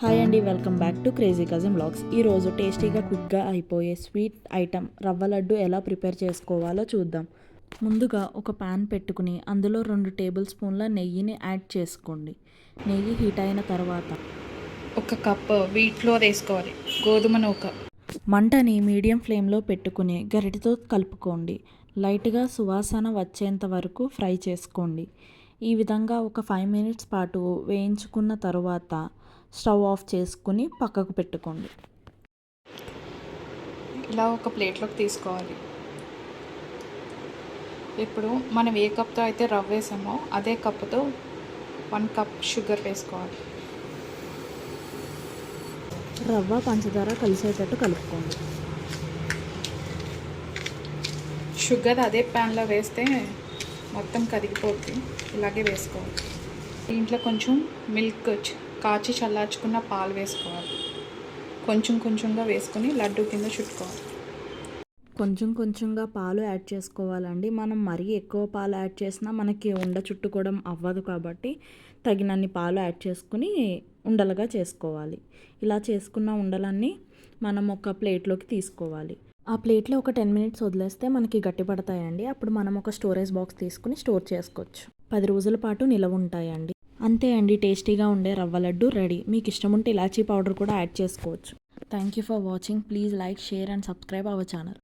Hi అండి, welcome back to crazy cousin vlogs. ఈరోజు టేస్టీగా క్విక్గా అయిపోయే స్వీట్ ఐటమ్ రవ్వ లడ్డు ఎలా ప్రిపేర్ చేసుకోవాలో చూద్దాం. ముందుగా ఒక ప్యాన్ పెట్టుకుని అందులో 2 టేబుల్ స్పూన్ల నెయ్యిని యాడ్ చేసుకోండి. నెయ్యి హీట్ అయిన తర్వాత 1 కప్ వీట్ ఫ్లోర్ వేసుకోవాలి. గోధుమ నూక. మంటని మీడియం ఫ్లేమ్లో పెట్టుకుని గరిటెతో కలుపుకోండి. లైట్గా సువాసన వచ్చేంత వరకు ఫ్రై చేసుకోండి. ఈ విధంగా ఒక 5 మినిట్స్ పాటు వేయించుకున్న తర్వాత స్టవ్ ఆఫ్ చేసుకుని పక్కకు పెట్టుకోండి. ఇలా ఒక ప్లేట్లోకి తీసుకోవాలి. ఇప్పుడు మనం ఏ కప్తో అయితే రవ్వ వేసామో అదే కప్పుతో 1 కప్ షుగర్ వేసుకోవాలి. రవ్వ పంచదార కలిసేటట్టు కలుపుకోండి. షుగర్ అదే ప్యాన్లో వేస్తే మొత్తం కరిగిపోతుంది. ఇలాగే వేసుకోవాలి. దీంట్లో కొంచెం మిల్క్ కాచి చల్లార్చుకున్న పాలు వేసుకోవాలి. కొంచెం కొంచెంగా వేసుకొని లడ్డు కింద చుట్టుకోవాలి. కొంచెం కొంచెంగా పాలు యాడ్ చేసుకోవాలండి. మనం మరీ ఎక్కువ పాలు యాడ్ చేసినా మనకి ఉండ చుట్టుకోవడం అవ్వదు, కాబట్టి తగినన్ని పాలు యాడ్ చేసుకుని ఉండలుగా చేసుకోవాలి. ఇలా చేసుకున్న ఉండలన్నీ మనం ఒక ప్లేట్లోకి తీసుకోవాలి. ఆ ప్లేట్లో ఒక 10 మినిట్స్ వదిలేస్తే మనకి గట్టి పడతాయండి. అప్పుడు మనం ఒక స్టోరేజ్ బాక్స్ తీసుకుని స్టోర్ చేసుకోవచ్చు. 10 రోజుల పాటు నిలవ ఉంటాయండి. అంతే అండి, టేస్టీగా ఉండే రవ్వ లడ్డు రెడీ. మీకు ఇష్టం ఉంటే ఇలాచీ పౌడర్ కూడా యాడ్ చేసుకోవచ్చు. Thank you for watching. Please like, share and subscribe our channel.